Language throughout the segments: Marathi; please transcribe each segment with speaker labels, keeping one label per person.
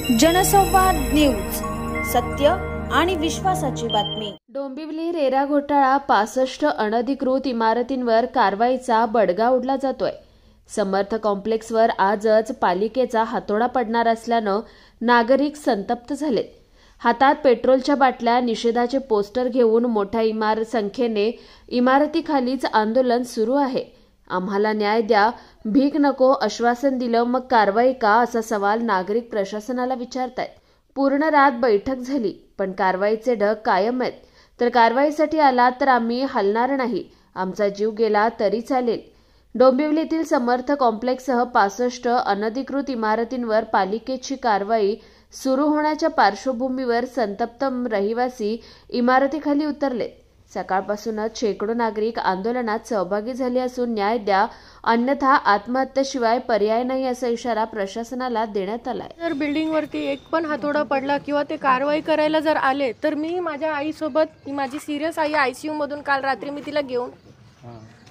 Speaker 1: जनसंवाद न्यूज, सत्य आणि विश्वासाची बातमी।
Speaker 2: डोंबिवली रेरा घोटाळा 65 अनधिकृत इमारतींवर कारवाईचा बडगा उडला जातोय। समर्थ कॉम्प्लेक्सवर आजच पालिकेचा हातोडा पडणार असल्यानं नागरिक संतप्त झालेत। हातात पेट्रोलच्या बाटल्या, निषेधाचे पोस्टर घेऊन मोठ्या संख्येने इमारतीखालीच आंदोलन सुरू आहे। आम्हाला न्याय द्या, भीक नको आश्वासन दिलं मग कारवाई का, असा सवाल नागरिक प्रशासनाला विचारतायत। पूर्ण रात बैठक झाली पण कारवाईचे ढग कायम आहेत। तर कारवाईसाठी आलात तर आम्ही हलणार नाही, आमचा जीव गेला तरी चालेल। डोंबिवलीतील समर्थ कॉम्प्लेक्ससह 65 अनधिकृत इमारतींवर पालिकेची कारवाई सुरू होण्याच्या पार्श्वभूमीवर संतप्त रहिवासी इमारतीखाली उतरले। सकाळपासूनच शेकडो नागरिक आंदोलनात सहभागी झाले असून न्याय द्या, अन्यथा आत्महत्येशिवाय पर्याय नाही असा इशारा प्रशासनाला देण्यात आलाय।
Speaker 3: जर बिल्डिंगवरती एक पण हातोडा पडला किंवा ते कारवाई करायला जर आले तर मी माझ्या आईसोबत, माझी सिरियस आई आयसीयू मधून काल रात्री मी तिला घेऊन,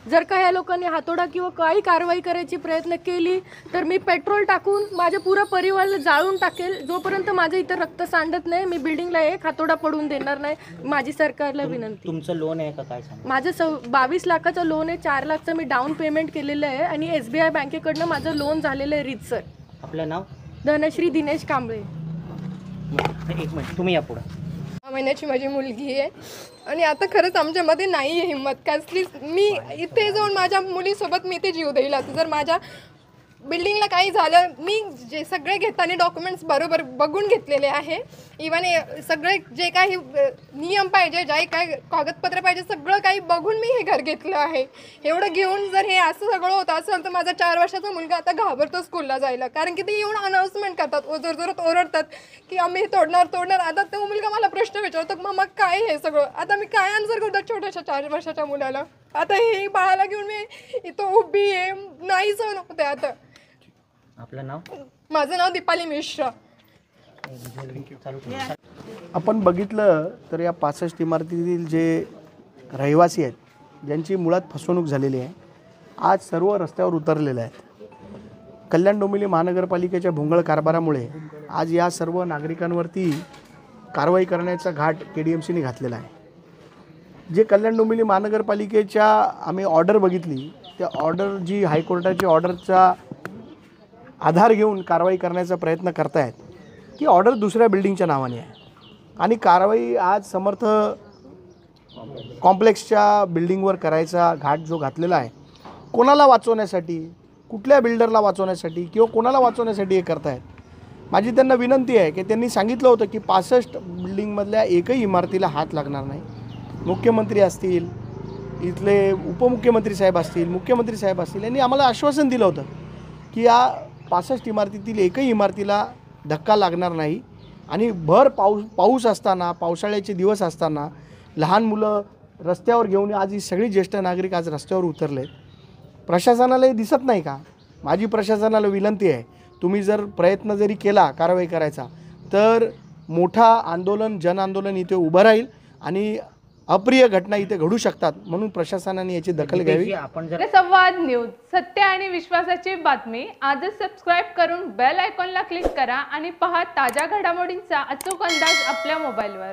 Speaker 3: जर का या लोकांनी हातोडा किंवा काही कारवाई करायची प्रयत्न केली तर मी पेट्रोल टाकून माझ्या पुरा परिवाराला जाळून टाकेल। जोपर्यंत माझं इथं रक्त सांडत नाही मी बिल्डिंगला एक हातोडा पडून देणार नाही। माझी सरकारला विनंती।
Speaker 4: तुमचं लोन आहे का काय सांगा?
Speaker 3: माझं 22 लाखाचं लोन आहे, 4 लाखचं मी डाऊन पेमेंट केलेलं आहे आणि SBI बँकेकडनं माझं लोन झालेलं आहे रीतसर।
Speaker 4: आपलं नाव?
Speaker 3: धनश्री दिनेश कांबळे।
Speaker 4: एक मिनिट, तुम्ही या पुढे।
Speaker 5: महिन्याची माझी मुलगी आहे आणि आता खरंच आमच्यामध्ये नाही आहे हिंमत कसलीच। मी इथे जाऊन माझ्या मुलीसोबत मी ते जीव देईल। आता जर माझ्या बिल्डिंगला काही झालं, मी जे सगळे घेताना डॉक्युमेंट्स बरोबर बघून घेतलेले आहे। इवन सगळे जे काही नियम पाहिजे, जे काही कागदपत्र पाहिजे, सगळं काही बघून मी हे घर घेतलं आहे। एवढं घेऊन जर हे असं सगळं होत असेल तर माझा 4 वर्षाचा मुलगा आता घाबरतो स्कूलला जायला, कारण की ते येऊन अनाउन्समेंट करतात, जोरजोरात ओरडतात की आम्ही तोडणार। आता तो मुलगा मला प्रश्न विचारतो, मग काय हे सगळं, आता मी काय आन्सर करतो छोट्याशा 4 वर्षाच्या मुलाला? आता हे बाळाला घेऊन मी इथं उभी आहे, नाही सहन होते आता।
Speaker 4: आपलं नाव?
Speaker 5: माझं नाव दीपाली मिश्रा।
Speaker 6: आपण बघितलं तर या 65 इमारतीतील जे रहिवासी आहेत, ज्यांची मुळात फसवणूक झालेली आहे, आज सर्व रस्त्यावर उतरलेले आहेत। कल्याण डोंबिवली महानगरपालिकेच्या भोंगळ कारभारामुळे आज या सर्व नागरिकांवरती कारवाई करण्याचा घाट KDMCने घातलेला आहे। जे कल्याण डोंबिवली महानगरपालिकेच्या आम्ही ऑर्डर बघितली, त्या ऑर्डर जी हायकोर्टाची ऑर्डरचा आधार घेऊन कारवाई करण्याचा प्रयत्न करतायत, की ऑर्डर दुसऱ्या बिल्डिंगच्या नावाने आहे आणि कारवाई आज समर्थ कॉम्प्लेक्सच्या बिल्डिंगवर करायचा घाट जो घातलेला आहे, कोणाला वाचवण्यासाठी, कुठल्या बिल्डरला वाचवण्यासाठी किंवा कोणाला वाचवण्यासाठी हे करतायत? माझी त्यांना विनंती आहे की त्यांनी सांगितलं होतं की 65 बिल्डिंगमधल्या एकही इमारतीला हात लागणार नाही। मुख्यमंत्री असतील, इथले उपमुख्यमंत्री साहेब असतील, मुख्यमंत्री साहेब असतील, यांनी आम्हाला आश्वासन दिलं होतं की या 65 इमारतीतील एकही इमारतीला धक्का लागणार नाही आणि भर पाऊस असताना, पावसाळ्याचे दिवस असताना लहान मुलं रस्त्यावर घेऊन आज ही सगळी ज्येष्ठ नागरिक आज रस्त्यावर उतरलेत। प्रशासनाला हे दिसत नाही का? माझी प्रशासनाला विनंती आहे, तुम्ही जर प्रयत्न जरी केला कारवाई करायचा तर मोठा आंदोलन, जन आंदोलन इथे उभं राहील आणि अप्रिय घटना इथे घडू शकतात, म्हणून प्रशासनाने याची दखल घ्यावी।
Speaker 7: जनसंवाद न्यूज, सत्य आणि विश्वासाची बातमी। आजच सबस्क्राइब करून बेल आयकॉनला क्लिक करा आणि पहा ताज्या घडामोडींचा अचूक अंदाज आपल्या मोबाईलवर।